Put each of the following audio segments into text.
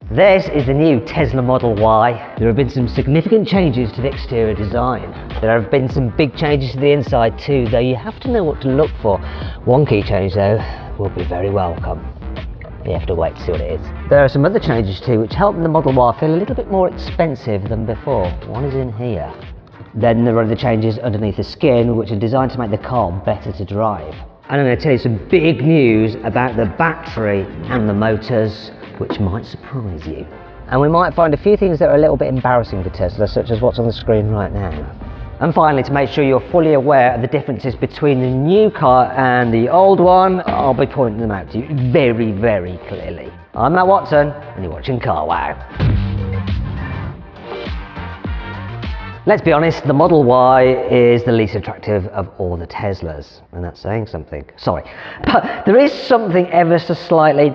This is the new Tesla Model Y. There have been some significant changes to the exterior design. There have been some big changes to the inside too, though you have to know what to look for. One key change though will be very welcome. You have to wait to see what it is. There are some other changes too which help the Model Y feel a little bit more expensive than before. One is in here. Then there are the changes underneath the skin which are designed to make the car better to drive. And I'm going to tell you some big news about the battery and the motors, which might surprise you. And we might find a few things that are a little bit embarrassing for Tesla, such as what's on the screen right now. And finally, to make sure you're fully aware of the differences between the new car and the old one, I'll be pointing them out to you very, very clearly. I'm Matt Watson, and you're watching Car Wow. Let's be honest, the Model Y is the least attractive of all the Teslas, and that's saying something. Sorry, but there is something ever so slightly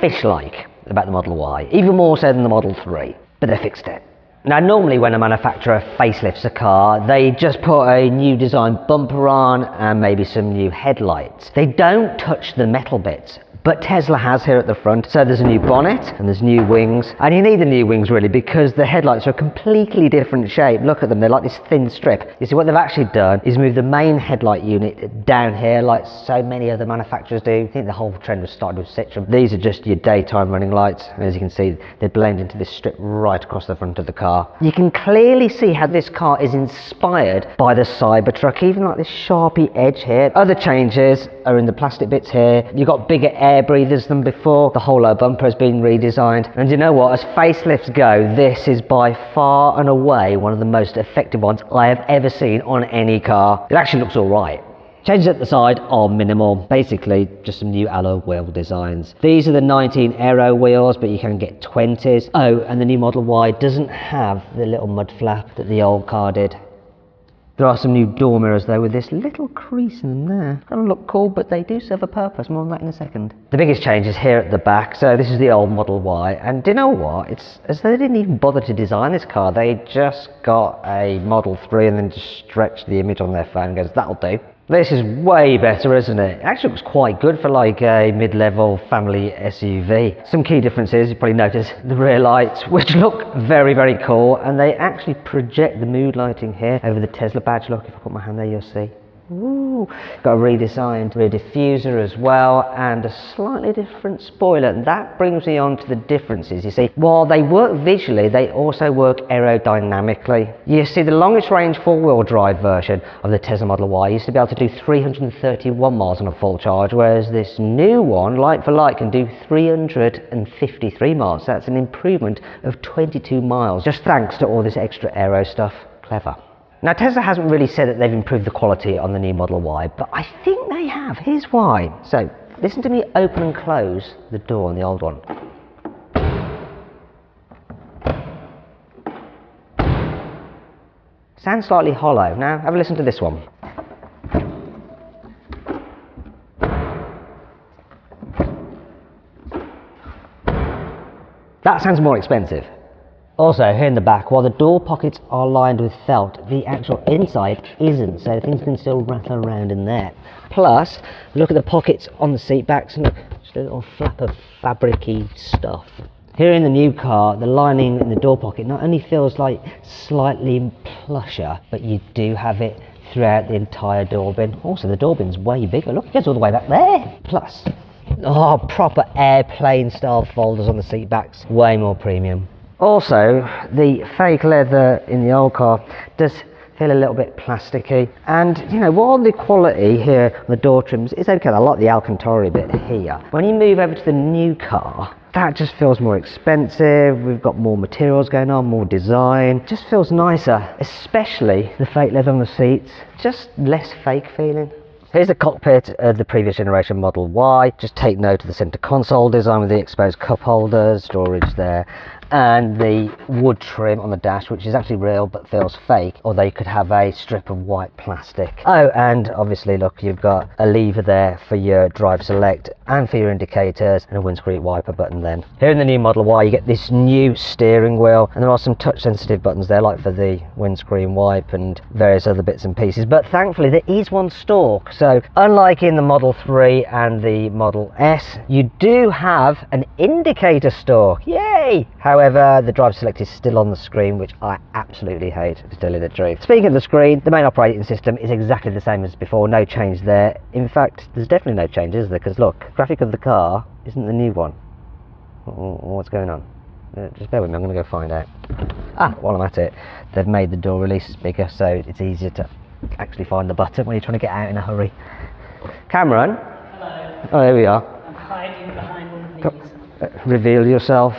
fish-like about the Model Y, even more so than the Model 3, but they fixed it. Now normally when a manufacturer facelifts a car, they just put a new design bumper on and maybe some new headlights. They don't touch the metal bits. But Tesla has here at the front. So there's a new bonnet and there's new wings, and you need the new wings really because the headlights are a completely different shape. Look at them, they're like this thin strip. You see, what they've actually done is move the main headlight unit down here like so many other manufacturers do. I think the whole trend was started with Citroen. These are just your daytime running lights, and as you can see they blend into this strip right across the front of the car. You can clearly see how this car is inspired by the Cybertruck, even like this sharpy edge here. Other changes are in the plastic bits here. You've got bigger air breathers than before. The whole lower bumper has been redesigned, and you know what, as facelifts go, this is by far and away one of the most effective ones I have ever seen on any car. It actually looks alright. Changes at the side are minimal, basically just some new alloy wheel designs. These are the 19 aero wheels, but you can get 20s. Oh, and the new Model Y doesn't have the little mud flap that the old car did. There are some new door mirrors though with this little crease in them there. Don't look cool, but they do serve a purpose. More on that in a second. The biggest change is here at the back. So this is the old Model Y, and do you know what? It's as though they didn't even bother to design this car. They just got a Model 3 and then just stretched the image on their phone and goes, that'll do. This is way better, isn't it? It actually looks quite good for like a mid-level family SUV. Some key differences, you probably notice the rear lights, which look very, very cool, and they actually project the mood lighting here over the Tesla badge. Look, if I put my hand there, you'll see. Ooh, got a redesigned rear diffuser as well, and a slightly different spoiler, and that brings me on to the differences. You see, while they work visually, they also work aerodynamically. You see, the longest range four-wheel drive version of the Tesla Model Y used to be able to do 331 miles on a full charge, whereas this new one, like for like, can do 353 miles. So that's an improvement of 22 miles, just thanks to all this extra aero stuff. Clever. Now Tesla hasn't really said that they've improved the quality on the new Model Y, but I think they have. Here's why. So listen to me open and close the door on the old one. Sounds slightly hollow. Now have a listen to this one. That sounds more expensive. Also, here in the back, while the door pockets are lined with felt, the actual inside isn't, so things can still rattle around in there. Plus, look at the pockets on the seat backs, and look, just a little flap of fabric-y stuff. Here in the new car, the lining in the door pocket not only feels like slightly plusher, but you do have it throughout the entire door bin. Also, the door bin's way bigger. Look, it goes all the way back there. Plus, proper airplane style folders on the seat backs, way more premium. Also, the fake leather in the old car does feel a little bit plasticky, and you know, while the quality here on the door trims is okay, I like the Alcantara bit here, when you move over to the new car, that just feels more expensive. We've got more materials going on, more design, just feels nicer, especially the fake leather on the seats, just less fake feeling. Here's the cockpit of the previous generation Model Y. Just take note of the center console design with the exposed cup holders, storage there. and the wood trim on the dash, which is actually real but feels fake, although you could have a strip of white plastic. Oh, and obviously look, you've got a lever there for your drive select and for your indicators, and a windscreen wiper button. Then here in the new Model Y you get this new steering wheel, and there are some touch sensitive buttons there, like for the windscreen wipe and various other bits and pieces, but thankfully there is one stalk. So unlike in the Model 3 and the Model S, you do have an indicator stalk. Yay! However, the drive select is still on the screen, which I absolutely hate, to tell you the truth. Speaking of the screen, the main operating system is exactly the same as before, no change there. In fact, there's definitely no change, is there? Because look, graphic of the car isn't the new one. What's going on? Just bear with me, I'm going to go find out. While I'm at it, they've made the door release bigger, so it's easier to actually find the button when you're trying to get out in a hurry. Cameron? Hello. Oh, there we are. I'm hiding behind these. Reveal yourself.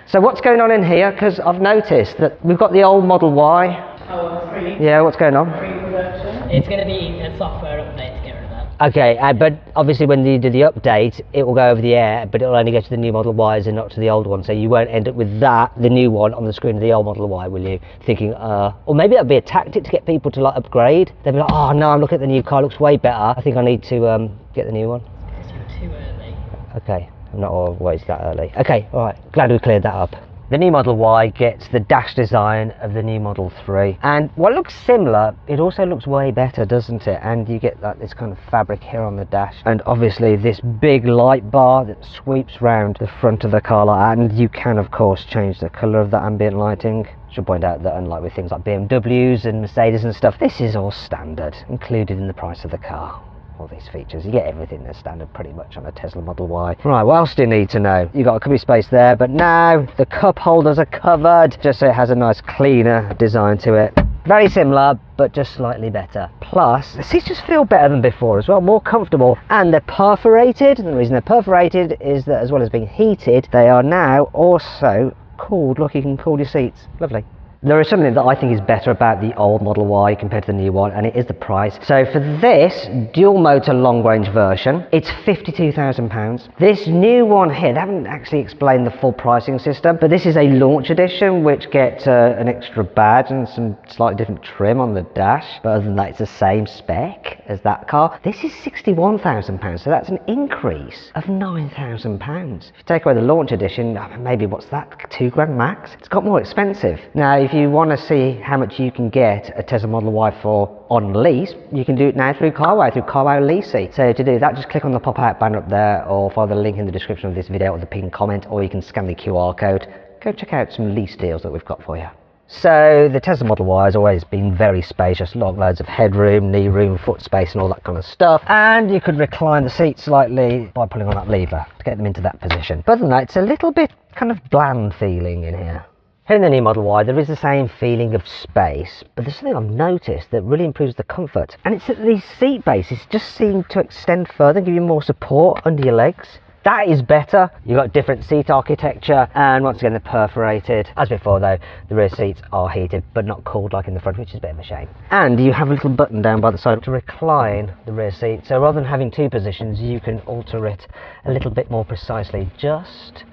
So what's going on in here? Because I've noticed that we've got the old Model Y. Oh, free. Yeah, what's going on? Free production. It's going to be a software update to get rid of that. Okay, but obviously when you do the update, it will go over the air, but it will only go to the new Model Ys and not to the old one. So you won't end up with that, the new one, on the screen of the old Model Y, will you? Thinking, or maybe that'd be a tactic to get people to like upgrade. They'll be like, oh no, I'm looking at the new car, it looks way better. I think I need to get the new one. Because you're too early. Okay, I'm not always that early. Okay, all right, glad we cleared that up. The new Model Y gets the dash design of the new Model 3, and while it looks similar, it also looks way better, doesn't it? And you get like this kind of fabric here on the dash, and obviously this big light bar that sweeps round the front of the car like that, and you can of course change the colour of the ambient lighting. I should point out that unlike with things like BMWs and Mercedes and stuff, this is all standard, included in the price of the car. All these features, you get everything that's standard pretty much on a Tesla Model Y. Right, what else do you need to know? You've got a cubby space there, but now the cup holders are covered, just so it has a nice cleaner design to it. Very similar, but just slightly better. Plus, the seats just feel better than before as well, more comfortable, and they're perforated. And the reason they're perforated is that as well as being heated, they are now also cooled. Look, you can cool your seats. Lovely. There is something that I think is better about the old Model Y compared to the new one, and it is the price. So for this dual motor long range version, it's £52,000. This new one here, they haven't actually explained the full pricing system, but this is a launch edition which gets an extra badge and some slightly different trim on the dash, but other than that it's the same spec as that car. This is £61,000, so that's an increase of £9,000. If you take away the launch edition, maybe what's that, £2 max? It's got more expensive. Now if you want to see how much you can get a Tesla Model Y for on lease, you can do it now through Carwow Leasing. So to do that, just click on the pop-out banner up there, or follow the link in the description of this video or the pinned comment, or you can scan the QR code. Go check out some lease deals that we've got for you. So the Tesla Model Y has always been very spacious, loads of headroom, knee room, foot space and all that kind of stuff, and you could recline the seat slightly by pulling on that lever to get them into that position. But other than that, it's a little bit kind of bland feeling in here. Here in the new Model Y, there is the same feeling of space, but there's something I've noticed that really improves the comfort, and it's that these seat bases just seem to extend further and give you more support under your legs. That is better. You've got different seat architecture, and once again they're perforated. As before though, the rear seats are heated but not cooled like in the front, which is a bit of a shame. And you have a little button down by the side to recline the rear seat, so rather than having two positions, you can alter it a little bit more precisely, just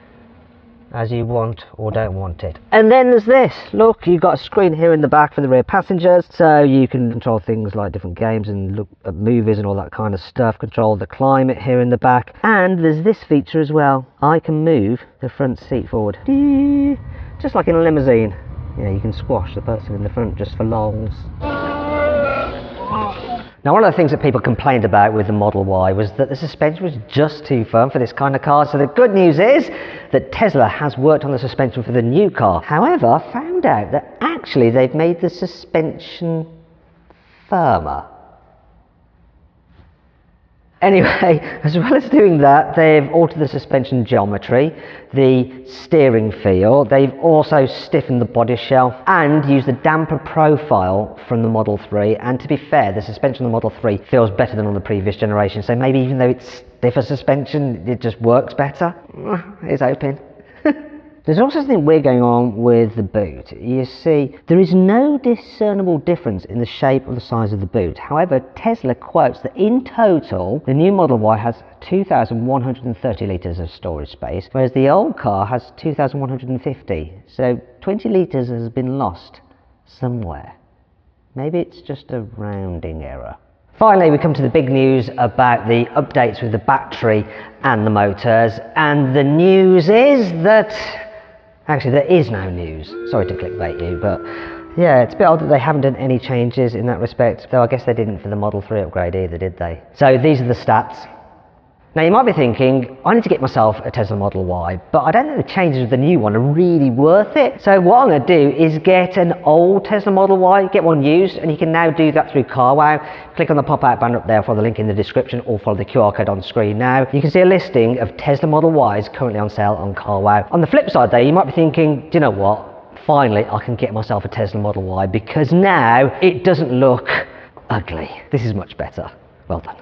as you want or don't want it. And then there's this, look, you've got a screen here in the back for the rear passengers, so you can control things like different games and look at movies and all that kind of stuff, control the climate here in the back. And there's this feature as well, I can move the front seat forward, just like in a limousine. Yeah, you can squash the person in the front just for lols. Now, one of the things that people complained about with the Model Y was that the suspension was just too firm for this kind of car. So the good news is that Tesla has worked on the suspension for the new car. However, I found out that actually they've made the suspension firmer. Anyway, as well as doing that, they've altered the suspension geometry, the steering feel, they've also stiffened the body shell and used the damper profile from the Model 3, and to be fair, the suspension on the Model 3 feels better than on the previous generation, so maybe even though it's stiffer suspension, it just works better. Here's hoping. There's also something weird going on with the boot. You see, there is no discernible difference in the shape or the size of the boot. However, Tesla quotes that in total, the new Model Y has 2,130 litres of storage space, whereas the old car has 2,150. So 20 litres has been lost somewhere. Maybe it's just a rounding error. Finally, we come to the big news about the updates with the battery and the motors, and the news is that... Actually, there is no news. Sorry to clickbait you, but yeah, it's a bit odd that they haven't done any changes in that respect, though I guess they didn't for the Model 3 upgrade either, did they? So these are the stats. Now you might be thinking, I need to get myself a Tesla Model Y, but I don't think the changes of the new one are really worth it. So what I'm going to do is get an old Tesla Model Y, get one used, and you can now do that through CarWow. Click on the pop-out banner up there, follow the link in the description, or follow the QR code on screen now. You can see a listing of Tesla Model Ys currently on sale on CarWow. On the flip side though, you might be thinking, do you know what? Finally, I can get myself a Tesla Model Y because now it doesn't look ugly. This is much better. Well done.